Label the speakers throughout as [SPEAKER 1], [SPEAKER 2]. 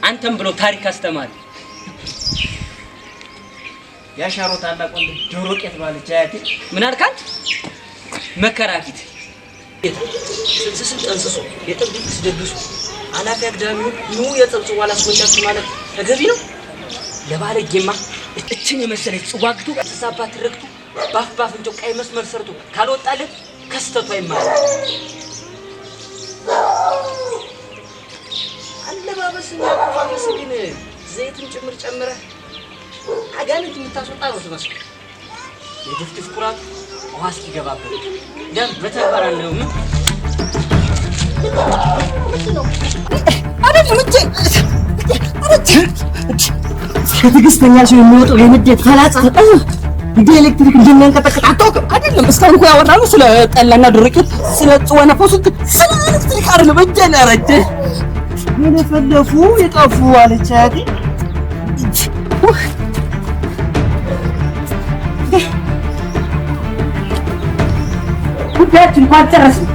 [SPEAKER 1] አንተም ብሎ ታሪክ አስተማሪ
[SPEAKER 2] ያሻሮ ታላቅ ወንድ ጆሮ ቄት ባለች አያቴ
[SPEAKER 1] ምን አልካት? መከራፊት
[SPEAKER 2] ስንጠንስሱ የጥብቅ ስደግሱ አላፊ አግዳሚው ኑ የጽብጽ ዋላ አስወጣችሁ ማለት ተገቢ ነው። ለባለጌማ እችን የመሰለች ጽዋግቱ ተሳባት ረክቱ ባፍ እንጆ ቀይ መስመር ሰርቶ ካልወጣለት ከስተቱ አይማር። አለባበስና አቋፋፈስ ግን ዘይትን ጭምር ጨምረህ አጋንንት የምታስወጣ ነው ትመስል። የድፍድፍ ኩራት ውሃ እስኪገባበት ደም በተግባር ነው።
[SPEAKER 3] ከትዕግስተኛ ሰው የሚወጣው የንዴት ፈላጻ እንደ ኤሌክትሪክ እንደሚያንቀጠቅጥ አታውቅም አይደለም? እስካሁን እኮ ያወራነው ስለ ጠላና ዱርቄት፣ ስለ ጽወነ ፎሱት፣ ስለ ኤሌክትሪክ አይደለም። እጄን ያረጀ የለፈለፉ የጠፉ አለች አያቴ። ጉዳያችን እንኳን ጨረስን።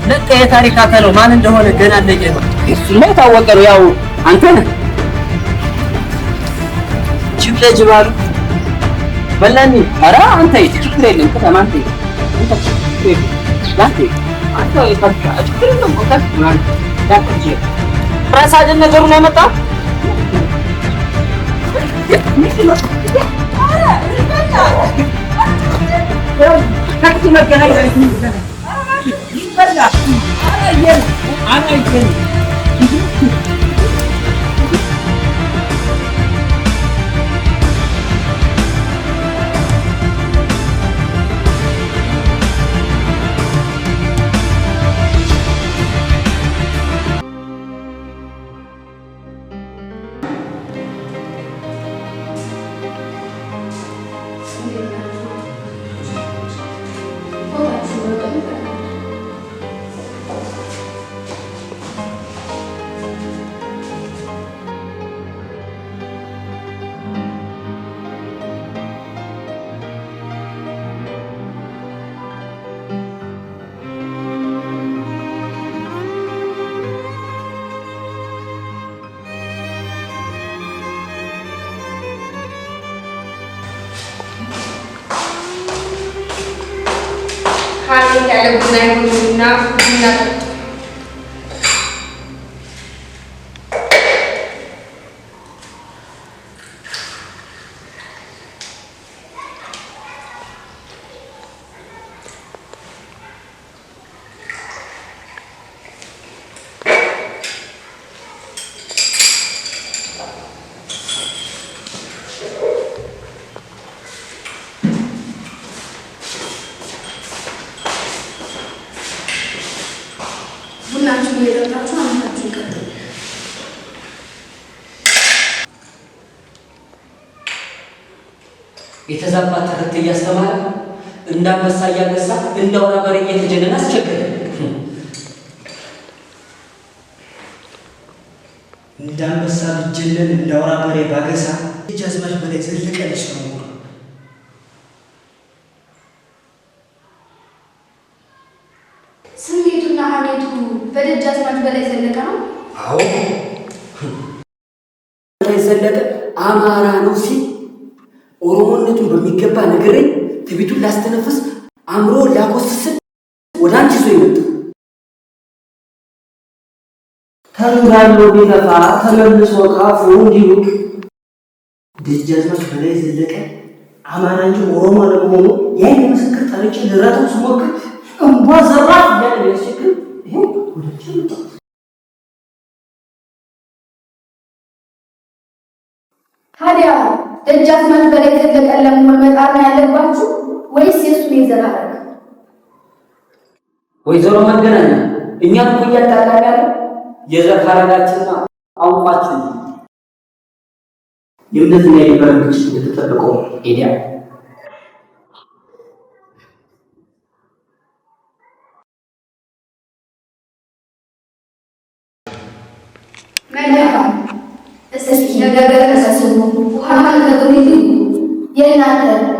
[SPEAKER 3] ለቀ የታሪክ አካለው ማን እንደሆነ ገና ለየ ነው። እሱማ የታወቀ ነው። ያው አንተ ነህ። ጅብ ለጅብ አሉ በላኒ። ኧረ አንተ ችግር የለም ከተማ አንተ ራሳችን ነገሩን ያመጣ
[SPEAKER 4] ያለ ቡና ይሁንና ቡና
[SPEAKER 1] የተዛባ ተረት እያስተማረ እንዳንበሳ እያነሳ እንዳውራ በሬ እየተጀነነ አስቸገረ።
[SPEAKER 2] እንዳንበሳ ልጅነን እንዳውራ በሬ ባገሳ ደጃዝማች በላይ ዘለቀ ልጅ ነው።
[SPEAKER 4] ስሜቱና ሀሜቱ በደጃዝማች በላይ ዘለቀ ነው።
[SPEAKER 1] አዎ በላይ ዘለቀ አማራ ነው ሲል ኦሮሞነቱን በሚገባ ነገረኝ። ትቢቱን ላስተነፍስ አምሮ ላኮስስል ወደ አንቺ ይዞ ይመጣ ተንጋሎ ቢገፋ ተመልሶ ካፉ እንዲሉ ደጃዝማች በላይ ዘለቀ አማራ እንጂ ኦሮሞ ለመሆኑ ያን ምስክር ታሪክ ልረታው ስሞክር እንቧ ዘራ ያለ ያስቸግር ይሄው ወደ ጭምጣ
[SPEAKER 4] ታዲያ ደጃዝማች በላይ ዘለቀ ለመሆን መጣር ነው ያለባችሁ ወይስ የሱን የዘራረግ?
[SPEAKER 1] ወይዘሮ መገናኛ እኛን እኮ እያጣላን ያለ የዘር ሐረጋችንና ቋንቋችን የእምነትና የድንበር ግጭት እንደተጠበቀው ኤዲያ
[SPEAKER 4] መልካም እስቲ ነገር ተሰብስቦ ውሃ ከገበሬ የኔ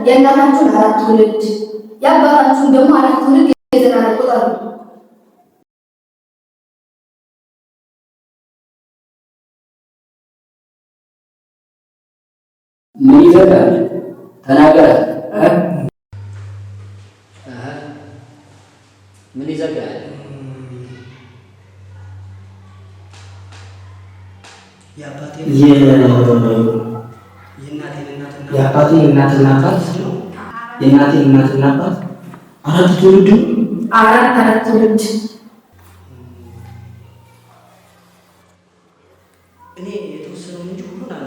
[SPEAKER 4] የእናታችሁን 4 ትውልድ የአባታችሁን ደግሞ 4 ትውልድ የዘራን ቁጥር ነው።
[SPEAKER 1] ምን ይዘጋል? ተናገረ። ምን ይዘጋል?
[SPEAKER 3] የአባቴ እናትና አባት የእናቴ እናትና አባት 4 ትውልድ
[SPEAKER 4] 4 ትውልድ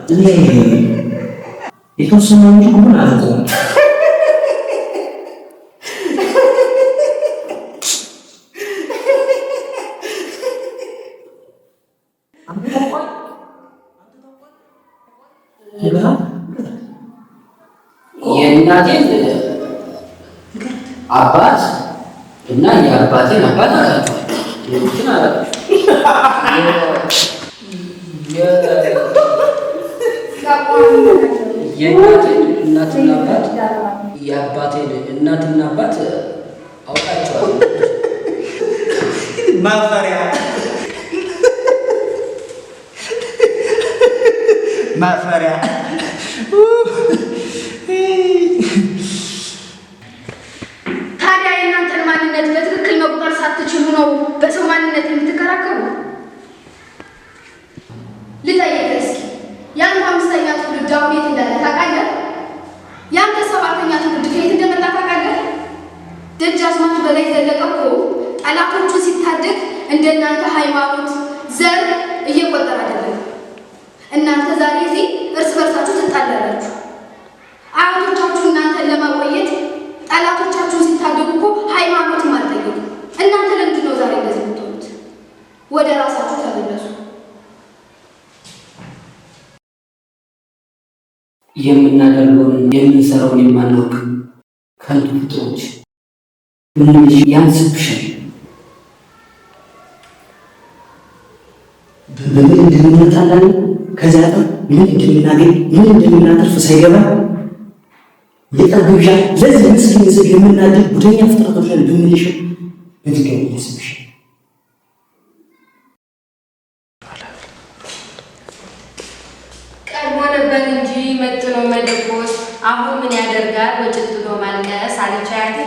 [SPEAKER 3] እኔ የተወሰነው እንጂ ሁሉን አላውቀውም።
[SPEAKER 1] የእናቴን አባት እና የአባቴን አባት አላውቀውም። እንትን የእናቴን እናትና አባት የአባቴን እናትና አባት አውቃቸዋለሁ።
[SPEAKER 3] ማፈሪያ
[SPEAKER 4] ታዲያ የእናንተን ማንነት በትክክል መቁጠር ሳትችሉ ነው በሰው ማንነት የምትከራከሩ? ልጠይቅህ እስኪ ያንተ 5ኛ ትውልድ አሁን የት እንዳለ ታውቃለህ? ያንተ 7ኛ ትውልድ ከየት እንደመጣ ታውቃለህ? ደጃዝማች በላይ ዘለቀ እኮ ጠላቶቹን ሲታደግ እንደናንተ ሃይማኖት፣ ዘር እየቆጠረ አይደለም። እናንተ ዛሬ እዚህ እርስ በርሳችሁ ትጣላላችሁ። አያቶቻችሁ እናንተን ለማቆየት ጠላቶቻችሁን ሲታደጉ እኮ ሃይማኖትም አልጠየቁም። እናንተ ለምንድን ነው ዛሬ እንደዚህ የምትሆኑት? ወደ ራሳችሁ ተመለሱ።
[SPEAKER 1] የምናደርገውን የምንሰራውን የማናውቅ ከንቱ ፍጥሮች ምንም ያንስብሻል። በምን እንደምንጣላን ከዚያ ምን እንደምናገኝ ምን እንደምናተርፍ ሳይገባ የጠብ ግብዣ ለዚህ ምስል የምናድር ጉደኛ ፍጥረቶች ላይ ብንልሽ በድጋሚ ያስብሻል።
[SPEAKER 5] ቀድሞ ነበር እንጂ መጥኖ መደቆስ አሁን ምን ያደርጋል ወጭጥኖ ማልቀስ አለች አያቴ።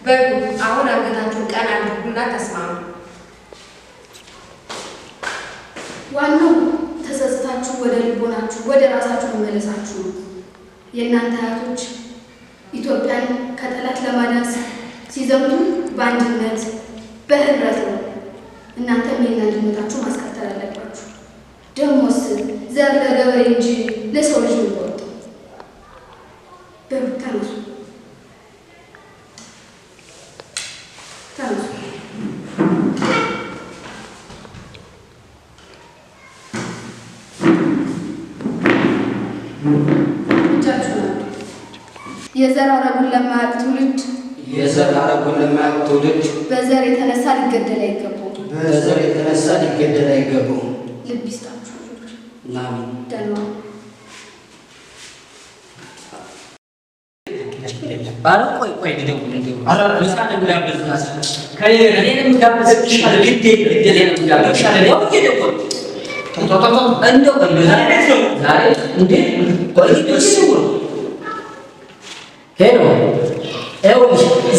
[SPEAKER 5] በሉ አሁን አንገታችሁን ቀና አድርጉና ተስማሙ።
[SPEAKER 4] ዋናው ተጸጽታችሁ ወደ ልቦናችሁ ወደ ራሳችሁ መመለሳችሁ ነው። የእናንተ አያቶች ኢትዮጵያን ከጠላት ለማዳን ሲዘምቱ በአንድነት በህብረት ነው። እናንተም ይህን አንድነታችሁ ማስቀጠል አለባችሁ። ደሞስ ዘር ለገበሬ እንጂ ለሰው ልጅ ነው የሚወጣው። ተነሱ ተነሱ። የዘር ሐረጉን ለማያውቅ ትውልድ በዘር የተነሳ ሊገደል አይገባውም። ልብ ይስጣችሁ። ደህና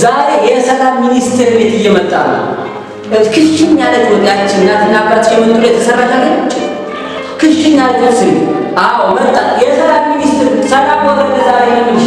[SPEAKER 2] ዛሬ የሰላም ሚኒስቴር ቤት እየመጣ ነው። ክሽኝ ያለት ወጣችን እናትና አባት የመጡ ላይ ተሰራታለች። ክሽኝ ያለት ስሪ አዎ መጣ። የሰላም ሚኒስቴር ሰላም ወረደ ዛሬ ነው።